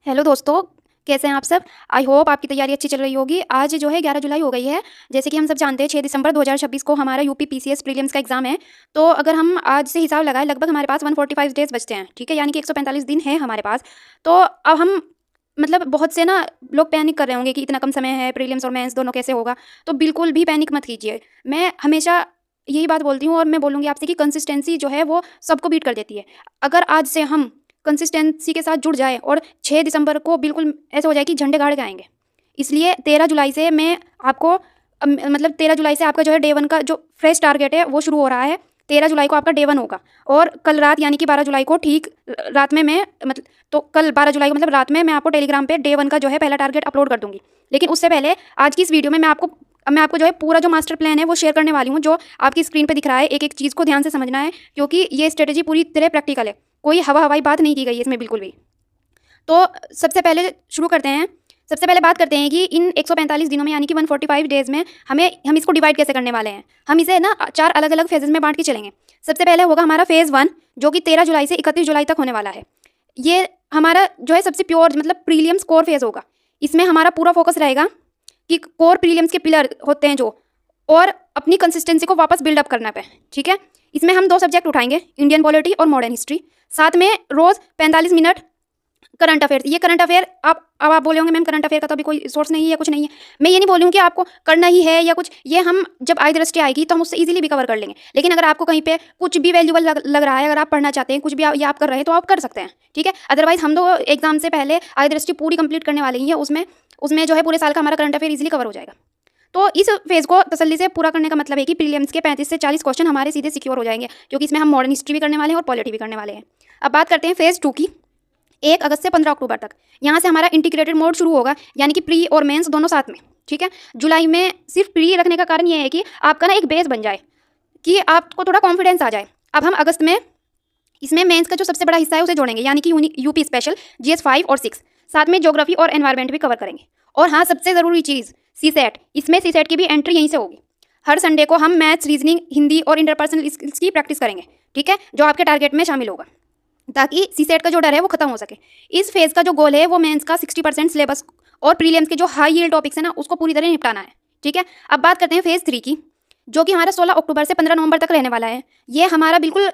Hello दोस्तों, कैसे हैं आप सब। आई होप आपकी तैयारी अच्छी चल रही होगी। आज जो है 11 जुलाई हो गई है। जैसे कि हम सब जानते हैं 6 दिसंबर 2026 को हमारा यूपी पीसीएस प्रीलिम्स का एग्जाम है। तो अगर हम आज से हिसाब लगाएं, लगभग हमारे पास 145 डेज बचते हैं, ठीक है, यानी कि 145 दिन है हमारे पास। तो अब हम मतलब बहुत से ना लोग पैनिक कर रहे होंगे कि इतना कम समय है, प्रीलिम्स और मेंस दोनों कैसे होगा। तो बिल्कुल भी पैनिक मत कीजिए। मैं हमेशा यही बात बोलती हूँ और मैं बोलूँगी आपसे कि कंसिस्टेंसी जो है वो सबको बीट कर देती है। अगर आज से हम कंसिस्टेंसी के साथ जुड़ जाए और 6 दिसंबर को बिल्कुल ऐसा हो जाए कि झंडे गाड़ के आएंगे। इसलिए 13 जुलाई से मैं आपको मतलब 13 जुलाई से आपका जो है डे 1 का जो फ्रेश टारगेट है वो शुरू हो रहा है। 13 जुलाई को आपका डे 1 होगा और कल रात यानी कि 12 जुलाई को ठीक रात में मैं मतलब तो कल 12 जुलाई को मतलब रात में मैं आपको टेलीग्राम पे डे 1 का जो है पहला टारगेट अपलोड कर दूंगी। लेकिन उससे पहले आज की इस वीडियो में मैं आपको जो है पूरा जो मास्टर प्लान है वो शेयर करने वाली हूँ, जो आपकी स्क्रीन पे दिख रहा है। एक एक चीज़ को ध्यान से समझना है क्योंकि ये स्ट्रेटेजी पूरी तरह प्रैक्टिकल है, कोई हवाई बात नहीं की गई है इसमें बिल्कुल भी। तो सबसे पहले शुरू करते हैं। सबसे पहले बात करते हैं कि इन 145 दिनों में यानी कि 145 डेज में हम इसको डिवाइड कैसे करने वाले हैं। हम इसे ना 4 अलग अलग फेजेस में बांट के चलेंगे। सबसे पहले होगा हमारा फेज़ 1 जो कि 13 जुलाई से 31 जुलाई तक होने वाला है। ये हमारा जो है सबसे प्योर मतलब प्रीलियम्स कोर फेज़ होगा। इसमें हमारा पूरा फोकस रहेगा कि कोर प्रीलियम्स के पिलर होते हैं जो, और अपनी कंसिस्टेंसी को वापस बिल्डअप करना पे, ठीक है। इसमें हम 2 सब्जेक्ट उठाएंगे, इंडियन पॉलिटी और मॉडर्न हिस्ट्री। साथ में रोज़ 45 मिनट करंट अफेयर। ये करंट अफेयर अब आप बोले होंगे मैम करंट अफेयर का तो अभी कोई सोर्स नहीं है, कुछ नहीं है। मैं ये नहीं बोल रही हूँ कि आपको करना ही है या कुछ, ये हम जब आई दृष्टि आएगी तो हम उससे इजीली भी कवर कर लेंगे। लेकिन अगर आपको कहीं पे कुछ भी वैल्यूबल लग रहा है, अगर आप पढ़ना चाहते हैं, कुछ भी आप कर रहे हैं तो आप कर सकते हैं, ठीक है। अदरवाइज हम तो एग्जाम से पहले आई दृष्टि पूरी कंप्लीट करने वाले ही है। उसमें जो है पूरे साल का हमारा करंट अफेयर इजीली कवर हो जाएगा। तो इस फेज़ को तसल्ली से पूरा करने का मतलब है कि प्रीलिम्स के 35 से 40 क्वेश्चन हमारे सीधे सिक्योर हो जाएंगे, क्योंकि इसमें हम मॉडर्न हिस्ट्री भी करने वाले हैं और पॉलिटी भी करने वाले हैं। अब बात करते हैं फेज़ 2 की। 1 अगस्त से 15 अक्टूबर तक यहाँ से हमारा इंटीग्रेटेड मोड शुरू होगा, यानी कि प्री और मेंस दोनों साथ में, ठीक है। जुलाई में सिर्फ प्री रखने का कारण ये है कि आपका ना एक बेस बन जाए, कि आपको थोड़ा कॉन्फिडेंस आ जाए। अब हम अगस्त में इसमें मेंस का जो सबसे बड़ा हिस्सा है उसे जोड़ेंगे, यानी कि यूपी स्पेशल, जीएस 5 और 6। साथ में ज्योग्राफी और एनवायरमेंट भी कवर करेंगे। और हाँ, सबसे ज़रूरी चीज़ सीसेट। इसमें सीसेट की भी एंट्री यहीं से होगी। हर संडे को हम मैथ्स, रीजनिंग, हिंदी और इंटरपर्सनल स्किल्स की प्रैक्टिस करेंगे, ठीक है, जो आपके टारगेट में शामिल होगा, ताकि सीसेट का जो डर है वो खत्म हो सके। इस फेज़ का जो गोल है वो मेंस का 60% सिलेबस और प्रीलिम्स के जो हाई यील्ड टॉपिक्स है ना उसको पूरी तरह निपटाना है, ठीक है। अब बात करते हैं फेज़ 3 की, जो कि हमारा 16 अक्टूबर से 15 नवंबर तक रहने वाला है। ये हमारा बिल्कुल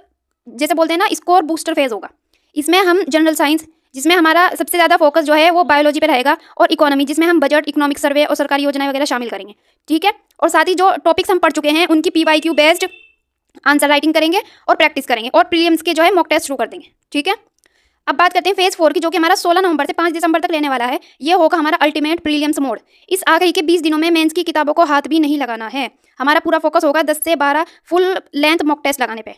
जैसे बोलते हैं ना स्कोर बूस्टर फेज़ होगा। इसमें हम जनरल साइंस, जिसमें हमारा सबसे ज़्यादा फोकस जो है वो बायोलॉजी पे रहेगा, और इकोनॉमी, जिसमें हम बजट, इकोनॉमिक सर्वे और सरकारी योजनाएं वगैरह शामिल करेंगे, ठीक है। और साथ ही जो टॉपिक्स हम पढ़ चुके हैं उनकी PYQ बेस्ड आंसर राइटिंग करेंगे और प्रैक्टिस करेंगे, और प्रीलिम्स के जो है मॉक टेस्ट शुरू कर देंगे, ठीक है। अब बात करते हैं फेज़ 4 की, जो कि हमारा 16 नवंबर से 5 दिसंबर तक रहने वाला है। ये होगा हमारा अल्टीमेट प्रीलिम्स मोड। इस आखिरी के 20 दिनों में मेंस की किताबों को हाथ भी नहीं लगाना है। हमारा पूरा फोकस होगा 10 से 12 फुल लेंथ मॉक टेस्ट लगाने पे,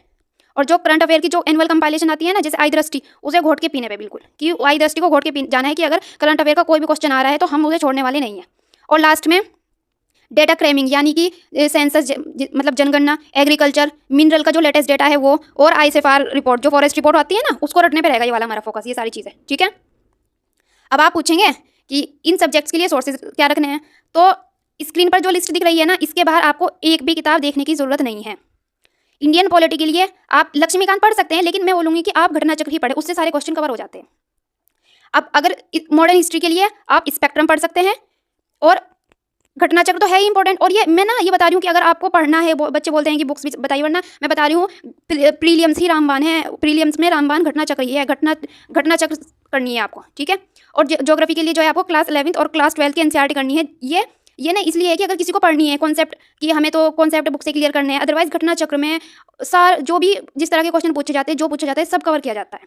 और जो करंट अफेयर की जो एनुअल कंपाइलेशन आती है ना, जैसे आई दृष्टि, उसे घोट के पीने पे, बिल्कुल कि आई दृष्टि को घोट के पी जाना है कि अगर करंट अफेयर का कोई भी क्वेश्चन आ रहा है तो हम उसे छोड़ने वाले नहीं हैं। और लास्ट में डेटा क्रेमिंग, यानी कि सेंसस मतलब जनगणना, एग्रीकल्चर, मिनरल का जो लेटेस्ट डेटा है वो, और ICFR रिपोर्ट जो फॉरेस्ट रिपोर्ट आती है ना उसको रटने पे रहेगा ये वाला हमारा फोकस, ये सारी चीज़ें, ठीक है। अब आप पूछेंगे कि इन सब्जेक्ट्स के लिए सोर्सेज क्या रखने हैं, तो स्क्रीन पर जो लिस्ट दिख रही है ना, इसके बाहर आपको एक भी किताब देखने की ज़रूरत नहीं है। इंडियन पॉलिटी के लिए आप लक्ष्मीकांत पढ़ सकते हैं, लेकिन मैं बोलूँगी कि आप घटना चक्र ही पढ़े, उससे सारे क्वेश्चन कवर हो जाते हैं। अब अगर मॉडर्न हिस्ट्री के लिए आप स्पेक्ट्रम पढ़ सकते हैं, और घटना चक्र तो है ही इंपॉर्टेंट। और ये मैं ना ये बता रही हूँ कि अगर आपको पढ़ना है, बच्चे बोलते हैं कि बुक्स भी बताइए, वरना मैं बता रही हूँ प्रीलियम्स ही रामबाण है। प्रीलियम्स में रामबाण घटना चक्र ही है, घटना चक्र करनी है आपको, ठीक है। और ज्योग्राफी के लिए जो है आपको क्लास 11th और क्लास 12 की NCERT करनी है। ये ना इसलिए है कि अगर किसी को पढ़नी है कॉन्सेप्ट, कि हमें तो कॉन्सेप्ट बुक से क्लियर करने हैं, अदरवाइज घटना चक्र में जो भी जिस तरह के क्वेश्चन पूछे जाते हैं, जो पूछा जाता है सब कवर किया जाता है,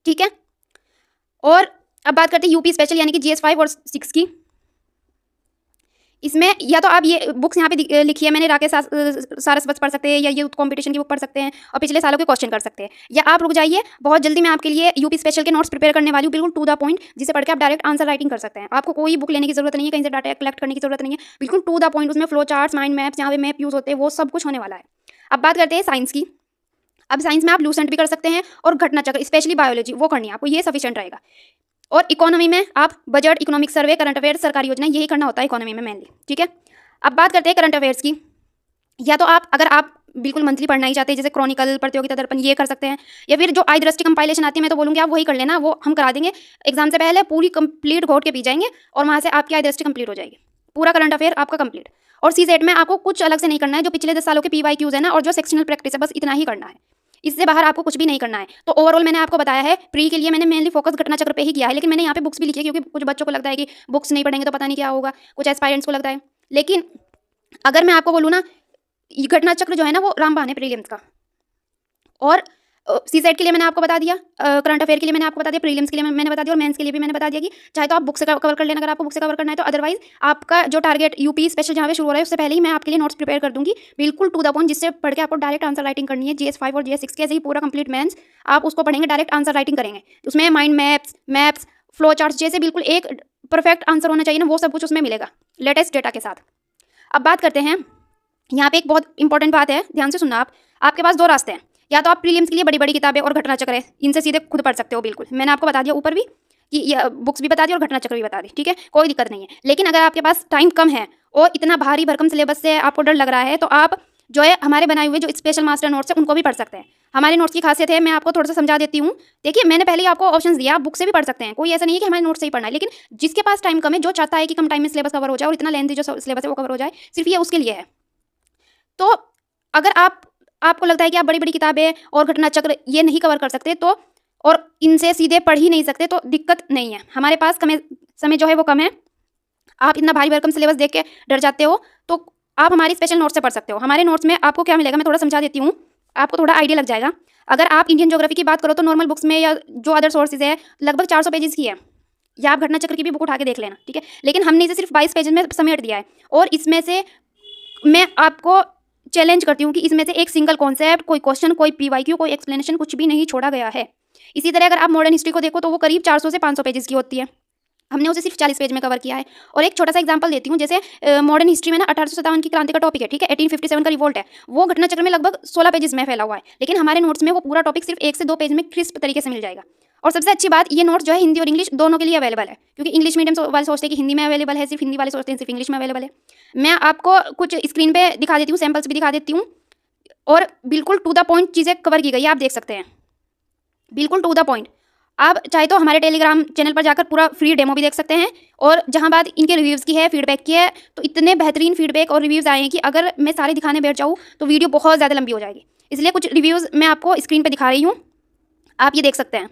ठीक है। और अब बात करते हैं यूपी स्पेशल यानी कि GS 5 और 6 की। इसमें या तो आप ये बुक्स यहाँ पे लिखी है मैंने, राकेश सारस्वत पढ़ सकते हैं, या यूथ कंपटीशन की बुक पढ़ सकते हैं और पिछले सालों के क्वेश्चन कर सकते हैं। या आप रुक जाइए, बहुत जल्दी मैं आपके लिए यूपी स्पेशल के नोट्स प्रिपेयर करने वाली हूँ, बिल्कुल टू द पॉइंट, जिसे पढ़ के आप डायरेक्ट आंसर राइटिंग कर सकते हैं। आपको कोई बुक लेने की जरूरत नहीं है, कहीं से डाटा कलेक्ट करने की जरूरत नहीं है, बिल्कुल टू द पॉइंट। उसमें फ्लो चार्ट्स, माइंड मैप्स, जहाँ पे मैप यूज़ होते हैं, वो सब कुछ होने वाला है। अब बात करते हैं साइंस की। अब साइंस में आप लूसेंट भी कर सकते हैं, और घटना चक्र स्पेशली बायोलॉजी वो करनी है आपको, ये सफिशिएंट रहेगा। और इकोनॉमी में आप budget, economic survey, current affair, सरकारी योजना, यही करना होता है इकोनॉमी में मेनली, ठीक है। अब बात करते हैं करंट अफेयर्स की। या तो आप अगर आप बिल्कुल मंथली पढ़ना ही चाहते हैं, जैसे क्रॉनिकल, प्रतियोगिता दर्पण, ये कर सकते हैं। या फिर जो आई दृष्टि कंपाइलेशन आती है, मैं तो बोलूँगी आप वही कर लेना, वो हम करा देंगे एग्जाम से पहले, पूरी कंप्लीट घोट के पी जाएंगे और वहाँ से आपकी आई दृष्टि कंप्लीट हो जाएगी, पूरा करंट अफेयर आपका कंप्लीट। और सीसेट में आपको कुछ अलग से नहीं करना है, जो पिछले 10 सालों के PYQs है ना और जो सेक्शनल प्रैक्टिस है, बस इतना ही करना है, इससे बाहर आपको कुछ भी नहीं करना है। तो ओवरऑल मैंने आपको बताया है, प्री के लिए मैंने मेनली फोकस घटना चक्र पे ही किया है, लेकिन मैंने यहाँ पे बुक्स भी लिखी है, क्योंकि कुछ बच्चों को लगता है कि बुक्स नहीं पढ़ेंगे तो पता नहीं क्या होगा, कुछ एस्पायरेंट्स को लगता है। लेकिन अगर मैं आपको बोलूँ ना, घटना चक्र जो है ना वो रामबाण है प्रीलिम्स का। और सीसेट के लिए मैंने आपको बता दिया, करंट अफेयर के लिए मैंने आपको बता दिया, प्रीलिम्स के लिए मैंने बता दिया, और मेंस के लिए भी मैंने बता दिया कि चाहे तो आप बुक से कवर कर लेना अगर आपको बुक से कवर करना है तो, अदरवाइज आपका जो टारगेट यूपी स्पेशल जहाँ पे शुरू हो रहा है उससे पहले ही मैं आपके लिए नोट्स प्रिपेयर कर दूंगी, बिल्कुल टू द पॉइंट, जिससे पढ़ के आपको डायरेक्ट आंसर राइटिंग करनी है। GS5 और GS6 के ऐसे ही पूरा कंप्लीट मेंस आप उसको पढ़ेंगे, डायरेक्ट आंसर राइटिंग करेंगे, उसमें माइंड मैप्स फ्लो चार्ट्स जैसे बिल्कुल एक परफेक्ट आंसर होना चाहिए ना, वो सब कुछ उसमें मिलेगा लेटेस्ट डेटा के साथ। अब बात करते हैं, यहाँ पे एक बहुत इंपॉर्टेंट बात है, ध्यान से सुनना आप। आपके पास दो रास्ते हैं, या तो आप प्रीलिम्स के लिए बड़ी बड़ी किताबें और घटना चक्र है, इनसे सीधे खुद पढ़ सकते हो, बिल्कुल मैंने आपको बता दिया ऊपर भी कि ये बुक्स भी बता दी और घटना चक्र भी बता दी, ठीक है, कोई दिक्कत नहीं है। लेकिन अगर आपके पास टाइम कम है और इतना भारी भरकम सिलेबस से आपको डर लग रहा है, तो आप जो है हमारे बनाए हुए जो स्पेशल मास्टर नोट्स है उनको भी पढ़ सकते हैं। हमारे नोट्स की खासियत है, मैं आपको थोड़ा सा समझा देती हूँ। देखिए, मैंने पहले ही आपको ऑप्शंस दिया, आप बुक से भी पढ़ सकते हैं, कोई ऐसा नहीं है कि हमारे नोट्स से ही पढ़ना है, लेकिन जिसके पास टाइम कम है, जो चाहता है कि कम टाइम में सिलेबस कवर हो जाए और इतना लेंथी जो सिलेबस है वो कवर हो जाए, सिर्फ ये उसके लिए है। तो अगर आपको लगता है कि आप बड़ी बड़ी किताबें और घटना चक्र ये नहीं कवर कर सकते, तो और इनसे सीधे पढ़ ही नहीं सकते, तो दिक्कत नहीं है, हमारे पास समय जो है वो कम है। आप इतना भारी भरकम सिलेबस देख के डर जाते हो, तो आप हमारी स्पेशल नोट्स से पढ़ सकते हो। हमारे नोट्स में आपको क्या मिलेगा, मैं थोड़ा समझा देती हूँ, आपको थोड़ा आइडिया लग जाएगा। अगर आप इंडियन ज्योग्राफी की बात करो तो नॉर्मल बुक्स में या जो अदर सोर्सेज है लगभग 400 पेजेस की है, या आप घटना चक्र की भी बुक उठा के देख लेना, ठीक है। लेकिन हमने इसे सिर्फ 22 पेजेस में समेट दिया है, और इसमें से मैं आपको चैलेंज करती हूँ कि इसमें से एक सिंगल कॉन्सेप्ट, कोई क्वेश्चन, कोई PYQ, कोई एक्सप्लेनेशन, कुछ भी नहीं छोड़ा गया है। इसी तरह अगर आप मॉडर्न हिस्ट्री को देखो तो वो करीब 400 से 500 पेजेस की होती है, हमने उसे सिर्फ 40 पेज में कवर किया है। और एक छोटा सा एग्जांपल देती हूँ, जैसे मॉडर्न हिस्ट्री में ना 1857 की क्रांति का टॉपिक है, ठीक है, 1857 का रिवोल्ट है, वो घटना चक्र में लगभग 16 पेजेस में फैला हुआ है, लेकिन हमारे नोट्स में वो पूरा टॉपिक सिर्फ 1 से 2 पेज में क्रिस्प तरीके से मिल जाएगा। और सबसे अच्छी बात, ये नोट्स जो है हिंदी और इंग्लिश दोनों के लिए अवेलेबल है, क्योंकि इंग्लिश मीडियम वाले सोचते हैं कि हिंदी में अवेलेबल है, सिर्फ हिंदी वाले सोचते हैं सिर्फ इंग्लिश में अवेलेबल है। मैं आपको कुछ स्क्रीन पे दिखा देती हूँ, सैम्पल्स भी दिखा देती हूँ, और बिल्कुल टू द पॉइंट चीज़ें कवर की गई है, आप देख सकते हैं, बिल्कुल टू द पॉइंट। आप चाहे तो हमारे टेलीग्राम चैनल पर जाकर पूरा फ्री डेमो भी देख सकते हैं, और जहां बात इनके रिव्यूज़ की है, फीडबैक की है, तो इतने बेहतरीन फीडबैक और रिव्यूज़ आए हैं कि अगर मैं सारे दिखाने बैठ जाऊँ तो वीडियो बहुत ज़्यादा लंबी हो जाएगी, इसलिए कुछ रिव्यूज़ मैं आपको स्क्रीन पर दिखा रही हूँ, आप ये देख सकते हैं।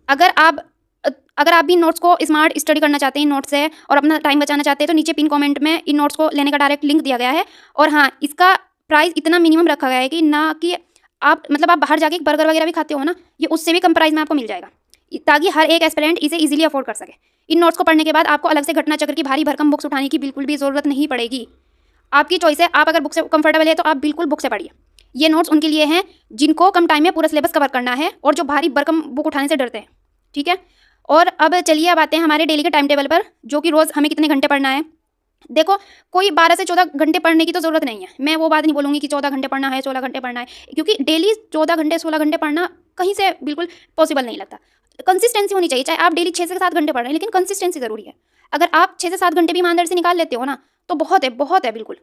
अगर आप भी नोट्स को स्मार्ट स्टडी करना चाहते हैं इन नोट्स से और अपना टाइम बचाना चाहते हैं, तो नीचे पिन कमेंट में इन नोट्स को लेने का डायरेक्ट लिंक दिया गया है। और हाँ, इसका प्राइस इतना मिनिमम रखा गया है कि ना कि आप मतलब आप बाहर जाके बर्गर वगैरह भी खाते हो ना, ये उससे भी कम प्राइस में आपको मिल जाएगा, ताकि हर एक एस्पिरेंट इसे इजीली अफोर्ड कर सके। इन नोट्स को पढ़ने के बाद आपको अलग से घटना चक्र की भारी भरकम बुक्स उठाने की बिल्कुल भी ज़रूरत नहीं पड़ेगी, आपकी चॉइस है। आप अगर बुक से कंफर्टेबल है तो आप बिल्कुल बुक से पढ़िए। ये नोट्स उनके लिए हैं जिनको कम टाइम में पूरा सिलेबस कवर करना है और जो भारी भरकम बुक उठाने से डरते हैं, ठीक है। और अब चलिए अब आते हैं हमारे डेली के टाइम टेबल पर, जो कि रोज़ हमें कितने घंटे पढ़ना है। देखो, कोई 12 से 14 घंटे पढ़ने की तो ज़रूरत नहीं है, मैं वो बात नहीं बोलूँगी कि 14 घंटे पढ़ना है, 16 घंटे पढ़ना है, क्योंकि डेली 14 घंटे 16 घंटे पढ़ना कहीं से बिल्कुल पॉसिबल नहीं लगता। कंसिस्टेंसी होनी चाहिए, चाहे आप डेली 6 से 7 घंटे पढ़ रहे हैं, लेकिन कंसिस्टेंसी ज़रूरी है। अगर आप 6 से 7 घंटे भी ईमानदारी से निकाल लेते हो ना, तो बहुत है बिल्कुल।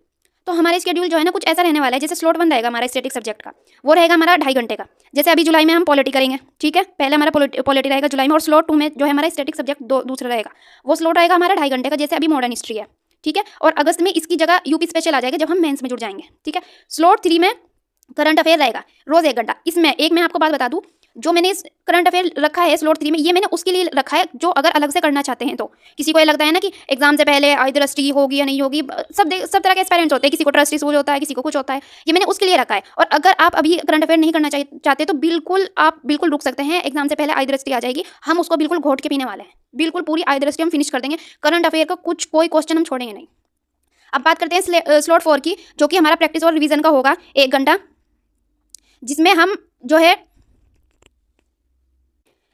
तो हमारे शेड्यूल जो है ना कुछ ऐसा रहने वाला है, जैसे स्लॉट 1 रहेगा हमारा स्टैटिक सब्जेक्ट का, वो रहेगा हमारा 2.5 घंटे का। जैसे अभी जुलाई में हम पॉलिटी करेंगे, ठीक है, पहले हमारा पॉलिटी रहेगा जुलाई में, और स्लॉट 2 में जो है हमारा स्टैटिक सब्जेक्ट दूसरा रहेगा, वो स्लॉट रहेगा हमारा 2.5 घंटे का, जैसे अभी मॉडर्न हिस्ट्री है, ठीक है। और अगस्त में इसकी जगह यूपी स्पेशल आ जाएगा जब हम मेंस में जुड़ जाएंगे, ठीक है। स्लॉट 3 में करंट अफेयर रहेगा रोज़ 1 घंटा। इसमें एक मैं आपको बात बता दूं, जो मैंने करंट अफेयर रखा है स्लॉट 3 में, ये मैंने उसके लिए रखा है जो अगर अलग से करना चाहते हैं। तो किसी को ये लगता है ना कि एग्जाम से पहले आई दृष्टि होगी या नहीं होगी, सब तरह के एक्सपेरिमेंट्स होते हैं, किसी को ट्रस्ट इशूज होता है, किसी को कुछ होता है, ये मैंने उसके लिए रखा है। और अगर आप अभी करंट अफेयर नहीं करना चाहते तो आप बिल्कुल रुक सकते हैं, एग्जाम से पहले आई दृष्टि आ जाएगी, हम उसको बिल्कुल घोट के पीने वाले हैं, बिल्कुल पूरी आई दृष्टि हम फिनिश कर देंगे। करंट अफेयर का कोई क्वेश्चन हम छोड़ेंगे नहीं। अब बात करते हैं स्लॉट 4 की, जो कि हमारा प्रैक्टिस और रिवीजन का होगा 1 घंटा, जिसमें हम जो है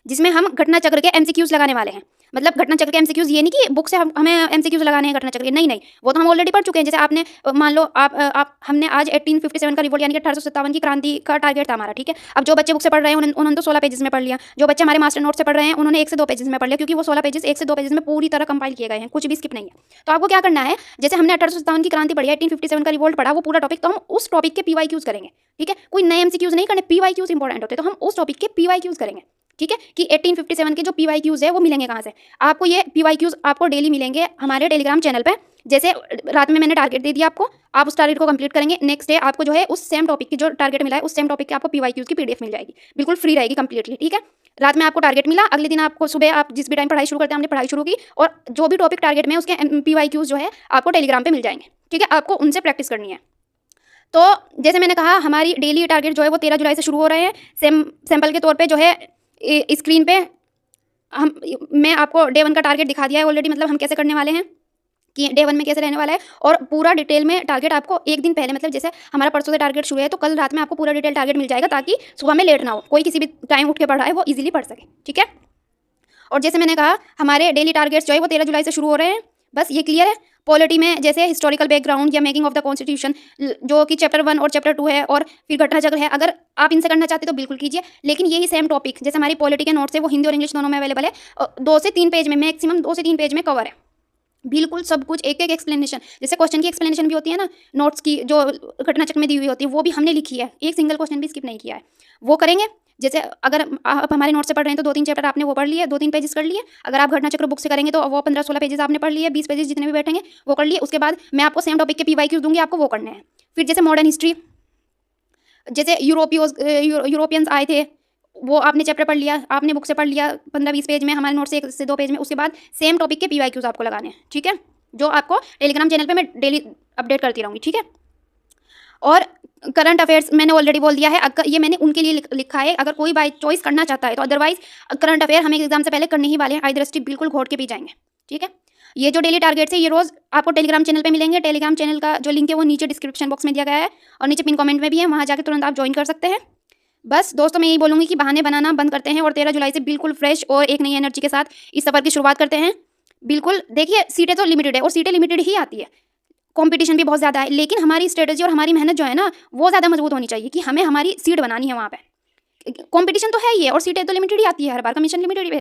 जिसमें हम घटना चक्र के एमसीक्यूज लगाने वाले हैं। मतलब घटना चक्र के एमसीक्यूज ये नहीं कि बुक से हमें एमसीक्यूज लगाने हैं घटना चक्र के, नहीं नहीं, वो तो हम ऑलरेडी पढ़ चुके हैं। जैसे आपने मान लो आप हमने आज 1857 का रिवोल्ट यानी कि 1857 की क्रांति का टारगेट था हमारा, ठीक है। अब जो बच्चे बुक से पढ़ रहे हैं उन्होंने तो 16 पेजेस में पढ़ लिया। जो बच्चे हमारे मास्टर नोट से पढ़ रहे हैं उन्होंने 1 से 2 पेजेस में पढ़ लिया, क्योंकि वो 16 पेजेस 1 से 2 पेजेस में पूरी तरह कंपाइल किए गए हैं, कुछ भी स्किप नहीं है। तो आपको क्या करना है, जैसे हमने 1857 की क्रांति पढ़ी, 1857 का रिवोल्ट पढ़ा, वो पूरा टॉपिक, तो हम उस टॉपिक के पीवाईक्यूज करेंगे, ठीक है। कोई नए एमसीक्यूज नहीं करने, पीवाईक्यूज इंपॉर्टेंट होते हैं, तो हम उस टॉपिक के पीवाईक्यूज करेंगे, ठीक है। कि 1857 के जो पीवाईक्यूज है वो मिलेंगे कहाँ से आपको, ये पीवाईक्यूज आपको डेली मिलेंगे हमारे टेलीग्राम चैनल पे। जैसे रात में मैंने टारगेट दे दिया आपको, आप उस टारगेट को कंप्लीट करेंगे, नेक्स्ट डे आपको जो है उस सेम टॉपिक की जो टारगेट मिला है उस सेम टॉपिक की आपको पीवाईक्यूज की पीडीएफ मिल जाएगी, बिल्कुल फ्री रहेगी कंप्लीटली, ठीक है। रात में आपको टारगेट मिला, अगले दिन आपको सुबह आप जिस भी टाइम पढ़ाई शुरू करते हैं, हमने पढ़ाई शुरू की, और जो भी टॉपिक टारगेट में उसके पीवाईक्यूज जो है आपको टेलीग्राम पे मिल जाएंगे, ठीक है। आपको उनसे प्रैक्टिस करनी है। तो जैसे मैंने कहा, हमारी डेली टारगेट जो है वो 13 जुलाई से शुरू हो रहे हैं। सैंपल के तौर पे जो है स्क्रीन पे मैं आपको डे 1 का टारगेट दिखा दिया है ऑलरेडी, मतलब हम कैसे करने वाले हैं कि डे 1 में कैसे रहने वाला है, और पूरा डिटेल में टारगेट आपको एक दिन पहले, मतलब जैसे हमारा परसों से टारगेट शुरू है तो कल रात में आपको पूरा डिटेल टारगेट मिल जाएगा, ताकि सुबह में लेट ना हो, कोई किसी भी टाइम उठ के पढ़ रहा है वो इजीली पढ़ सके, ठीक है। और जैसे मैंने कहा, हमारे डेली टारगेट्स जो है वो 13 जुलाई से शुरू हो रहे हैं, बस ये क्लियर है। पॉलिटी में जैसे हिस्टोरिकल बैकग्राउंड या मेकिंग ऑफ द कॉन्स्टिट्यूशन, जो कि चैप्टर 1 और चैप्टर 2 है, और फिर घटना चक्र है, अगर आप इनसे करना चाहते तो बिल्कुल कीजिए। लेकिन यही सेम टॉपिक जैसे हमारी पॉलिटी के नोट्स है वो हिंदी और इंग्लिश दोनों में अवेलेबल है, 2 से 3 पेज में, मैक्सिमम 2 से 3 पेज में कवर है, बिल्कुल सब कुछ, एक एक एक्सप्लेनेशन। जैसे क्वेश्चन की एक्सप्लेनेशन भी होती है ना, नोट्स की जो घटना चक्र में दी हुई होती है वो भी हमने लिखी है, एक सिंगल क्वेश्चन भी स्किप नहीं किया है, वो करेंगे। जैसे अगर आप हमारे नोट से पढ़ रहे हैं तो 2-3 चैप्टर आपने वो पढ़ लिए, 2-3 पेजेस कर लिए। अगर आप घटना चक्र बुक से करेंगे तो वो 15-16 पेजेस आपने पढ़ लिए, 20 पेजेस जितने भी बैठेंगे वो कर लिए। उसके बाद मैं आपको सेम टॉपिक के पीवाईक्यूज दूंगी, आपको वो करने हैं। फिर जैसे मॉडर्न हिस्ट्री, जैसे यूरोपियंस आए थे, वो आपने चैप्टर पढ़ लिया, आपने बुक से पढ़ लिया 15-20 पेज में, हमारे नोट से 1 से 2 पेज में। उसके बाद सेम टॉपिक के पीवाईक्यूज आपको लगाने हैं, ठीक है, जो आपको टेलीग्राम चैनल पे मैं डेली अपडेट करती रहूँगी, ठीक है। और करंट अफेयर्स मैंने ऑलरेडी बोल दिया है, अगर ये मैंने उनके लिए लिखा है, अगर कोई बाई चॉइस करना चाहता है तो, अदरवाइज करंट अफेयर हमें एग्जाम से पहले करने ही वाले हैं, आई दृष्टि बिल्कुल घोट के पी जाएंगे, ठीक है। ये जो डेली टारगेट्स है ये रोज़ आपको टेलीग्राम चैनल पे मिलेंगे। टेलीग्राम चैनल का जो लिंक है वो नीचे डिस्क्रिप्शन बॉक्स में दिया गया है, और नीचे पिन कमेंट में भी है, वहाँ जाकर तुरंत आप ज्वाइन कर सकते हैं। बस दोस्तों, मैं यही बोलूँगी कि बहाने बनाना बंद करते हैं और 13 जुलाई से बिल्कुल फ्रेश और एक नई एनर्जी के साथ इस सफ़र की शुरुआत करते हैं। बिल्कुल देखिए, सीटें तो लिमिटेड है और सीटें लिमिटेड ही आती है, कंपटीशन भी बहुत ज़्यादा है, लेकिन हमारी स्ट्रेटजी और हमारी मेहनत जो है ना वो ज़्यादा मजबूत होनी चाहिए कि हमें हमारी सीट बनानी है वहाँ पे। कंपटीशन तो है ही है और सीटें तो लिमिटेड ही आती है, हर बार कमीशन लिमिटेड ही है।